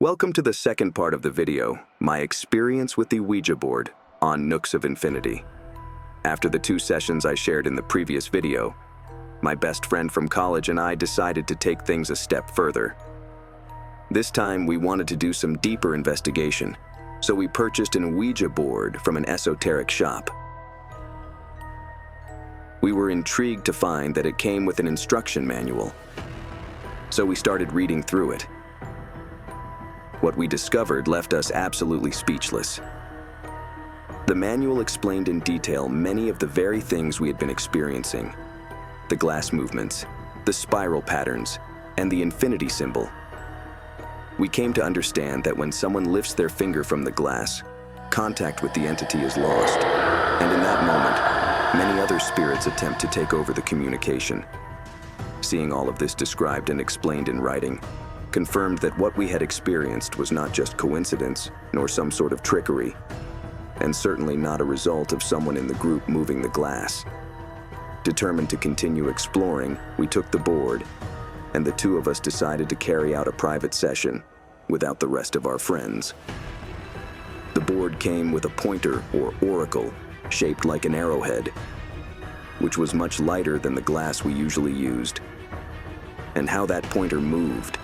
Welcome to the second part of the video, my experience with the Ouija board on Nooks of Infinity. After the 2 sessions I shared in the previous video, my best friend from college and I decided to take things a step further. This time we wanted to do some deeper investigation, so we purchased an Ouija board from an esoteric shop. We were intrigued to find that it came with an instruction manual, so we started reading through it. What we discovered left us absolutely speechless. The manual explained in detail many of the very things we had been experiencing: the glass movements, the spiral patterns, and the infinity symbol. We came to understand that when someone lifts their finger from the glass, contact with the entity is lost, and in that moment, many other spirits attempt to take over the communication. Seeing all of this described and explained in writing confirmed that what we had experienced was not just coincidence, nor some sort of trickery, and certainly not a result of someone in the group moving the glass. Determined to continue exploring, we took the board, and the 2 of us decided to carry out a private session without the rest of our friends. The board came with a pointer or oracle shaped like an arrowhead, which was much lighter than the glass we usually used. And how that pointer moved.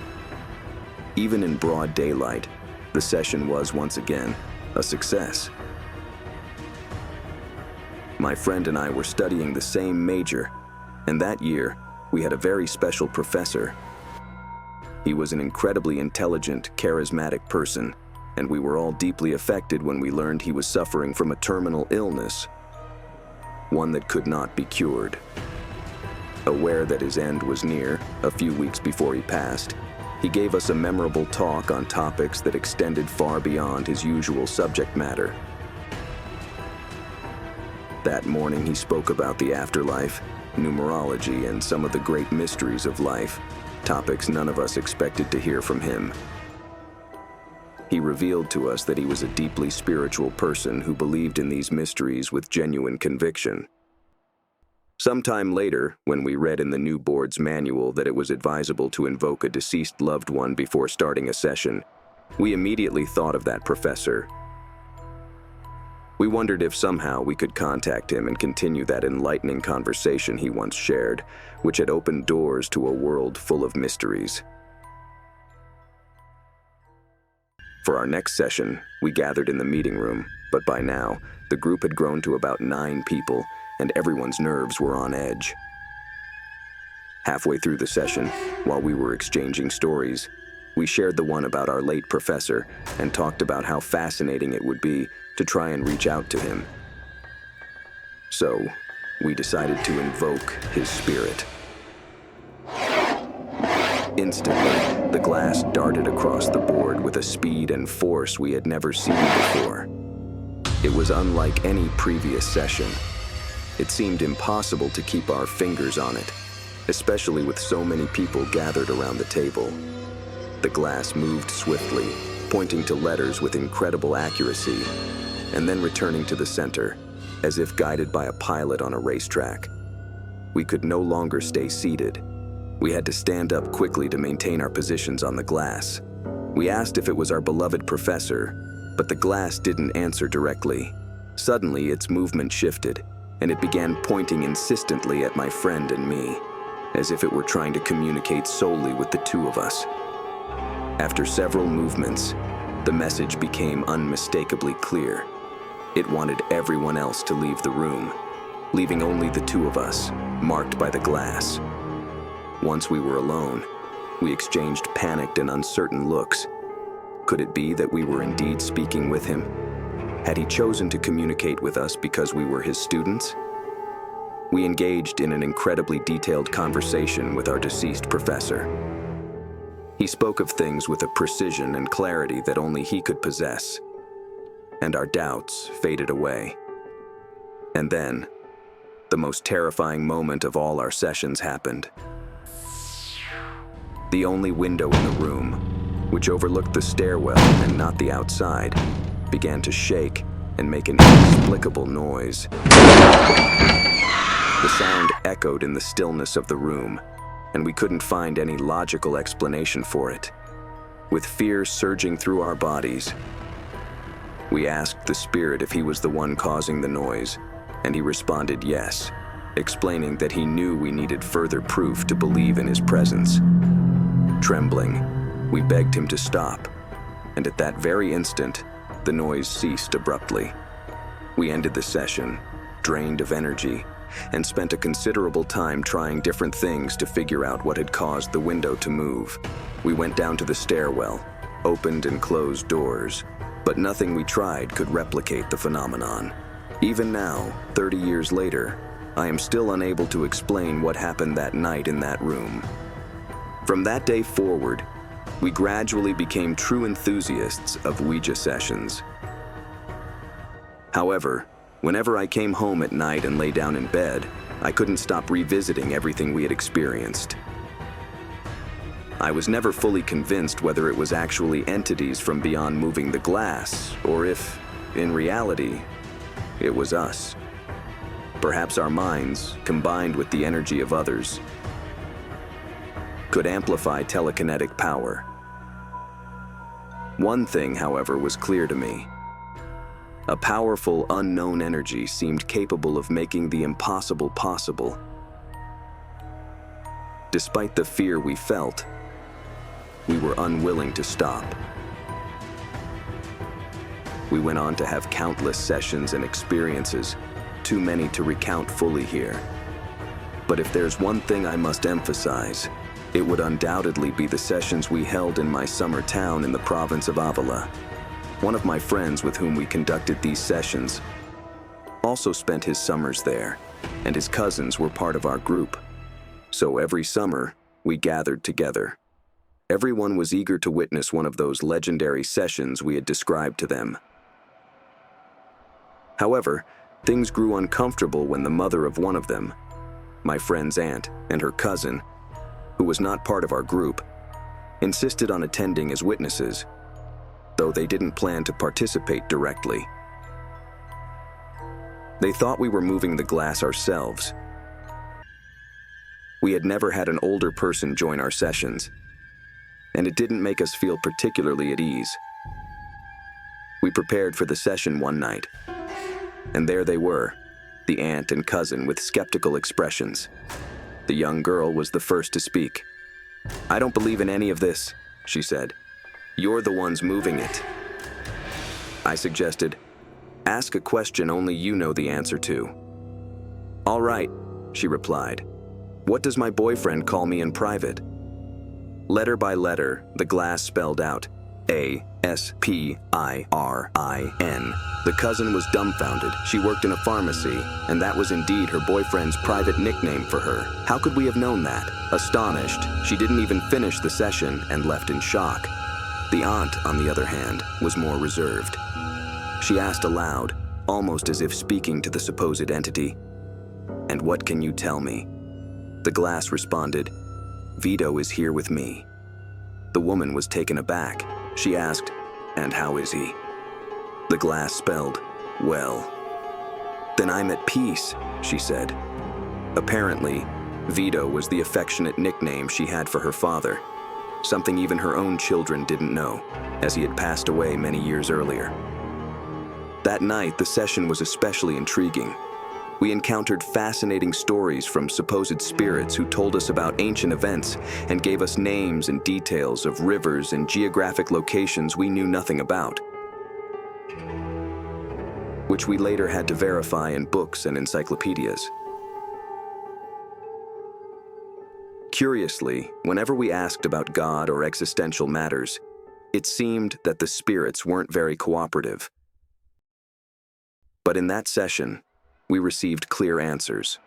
Even in broad daylight, the session was once again a success. My friend and I were studying the same major, and that year, we had a very special professor. He was an incredibly intelligent, charismatic person, and we were all deeply affected when we learned he was suffering from a terminal illness, one that could not be cured. Aware that his end was near, a few weeks before he passed, he gave us a memorable talk on topics that extended far beyond his usual subject matter. That morning he spoke about the afterlife, numerology, and some of the great mysteries of life, topics none of us expected to hear from him. He revealed to us that he was a deeply spiritual person who believed in these mysteries with genuine conviction. Sometime later, when we read in the new board's manual that it was advisable to invoke a deceased loved one before starting a session, we immediately thought of that professor. We wondered if somehow we could contact him and continue that enlightening conversation he once shared, which had opened doors to a world full of mysteries. For our next session, we gathered in the meeting room, but by now, the group had grown to about 9 people, and everyone's nerves were on edge. Halfway through the session, while we were exchanging stories, we shared the one about our late professor and talked about how fascinating it would be to try and reach out to him. So, we decided to invoke his spirit. Instantly, the glass darted across the board with a speed and force we had never seen before. It was unlike any previous session. It seemed impossible to keep our fingers on it, especially with so many people gathered around the table. The glass moved swiftly, pointing to letters with incredible accuracy, and then returning to the center, as if guided by a pilot on a racetrack. We could no longer stay seated. We had to stand up quickly to maintain our positions on the glass. We asked if it was our beloved professor, but the glass didn't answer directly. Suddenly, its movement shifted, and it began pointing insistently at my friend and me, as if it were trying to communicate solely with the 2 of us. After several movements, the message became unmistakably clear. It wanted everyone else to leave the room, leaving only the 2 of us, marked by the glass. Once we were alone, we exchanged panicked and uncertain looks. Could it be that we were indeed speaking with him? Had he chosen to communicate with us because we were his students? We engaged in an incredibly detailed conversation with our deceased professor. He spoke of things with a precision and clarity that only he could possess, and our doubts faded away. And then, the most terrifying moment of all our sessions happened. The only window in the room, which overlooked the stairwell and not the outside, began to shake and make an inexplicable noise. The sound echoed in the stillness of the room, and we couldn't find any logical explanation for it. with fear surging through our bodies. We asked the spirit if he was the one causing the noise, and he responded yes, explaining that he knew we needed further proof to believe in his presence. Trembling, we begged him to stop, and at that very instant, the noise ceased abruptly. We ended the session, drained of energy, and spent a considerable time trying different things to figure out what had caused the window to move. We went down to the stairwell, opened and closed doors, but nothing we tried could replicate the phenomenon. Even now, 30 years later, I am still unable to explain what happened that night in that room. From that day forward, we gradually became true enthusiasts of Ouija sessions. However, whenever I came home at night and lay down in bed, I couldn't stop revisiting everything we had experienced. I was never fully convinced whether it was actually entities from beyond moving the glass, or if, in reality, it was us. Perhaps our minds, combined with the energy of others, could amplify telekinetic power. One thing, however, was clear to me. A powerful, unknown energy seemed capable of making the impossible possible. Despite the fear we felt, we were unwilling to stop. We went on to have countless sessions and experiences, too many to recount fully here. But if there's one thing I must emphasize, it would undoubtedly be the sessions we held in my summer town in the province of Avila. One of my friends with whom we conducted these sessions also spent his summers there, and his cousins were part of our group. So every summer, we gathered together. Everyone was eager to witness one of those legendary sessions we had described to them. However, things grew uncomfortable when the mother of one of them, my friend's aunt, and her cousin, who was not part of our group, insisted on attending as witnesses, though they didn't plan to participate directly. They thought we were moving the glass ourselves. We had never had an older person join our sessions, and it didn't make us feel particularly at ease. We prepared for the session one night, and there they were, the aunt and cousin with skeptical expressions. The young girl was the first to speak. "I don't believe in any of this," she said. "You're the ones moving it." I suggested, "Ask a question only you know the answer to." "All right," she replied. "What does my boyfriend call me in private?" Letter by letter, the glass spelled out, Aspirin. The cousin was dumbfounded. She worked in a pharmacy, and that was indeed her boyfriend's private nickname for her. How could we have known that? Astonished, she didn't even finish the session and left in shock. The aunt, on the other hand, was more reserved. She asked aloud, almost as if speaking to the supposed entity, "And what can you tell me?" The glass responded, "Vito is here with me." The woman was taken aback. She asked, "And how is he?" The glass spelled, "Well." "Then I'm at peace," she said. Apparently, Vito was the affectionate nickname she had for her father, something even her own children didn't know, as he had passed away many years earlier. That night, the session was especially intriguing. We encountered fascinating stories from supposed spirits who told us about ancient events and gave us names and details of rivers and geographic locations we knew nothing about, which we later had to verify in books and encyclopedias. Curiously, whenever we asked about God or existential matters, it seemed that the spirits weren't very cooperative. But in that session, we received clear answers.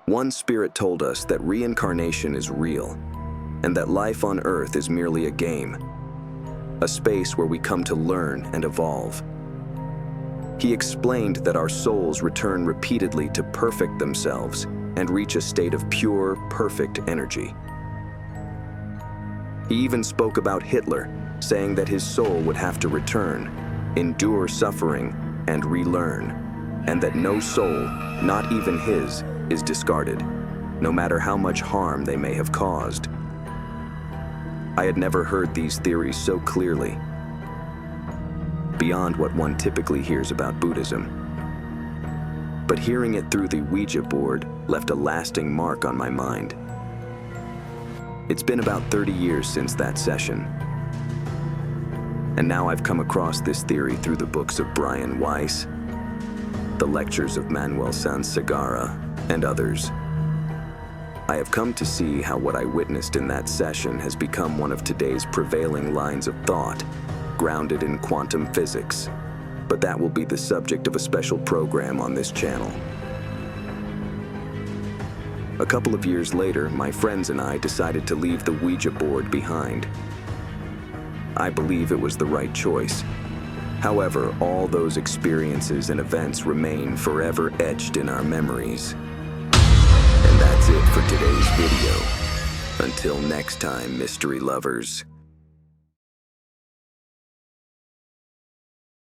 One spirit told us that reincarnation is real, and that life on Earth is merely a game, a space where we come to learn and evolve. He explained that our souls return repeatedly to perfect themselves and reach a state of pure, perfect energy. He even spoke about Hitler, saying that his soul would have to return, endure suffering, and relearn, and that no soul, not even his, is discarded, no matter how much harm they may have caused. I had never heard these theories so clearly, beyond what one typically hears about Buddhism. But hearing it through the Ouija board left a lasting mark on my mind. It's been about 30 years since that session, and now I've come across this theory through the books of Brian Weiss, the lectures of Manuel Sansegara, and others. I have come to see how what I witnessed in that session has become one of today's prevailing lines of thought, grounded in quantum physics. But that will be the subject of a special program on this channel. A couple of years later, my friends and I decided to leave the Ouija board behind. I believe it was the right choice. However, all those experiences and events remain forever etched in our memories. And that's it for today's video. Until next time, mystery lovers.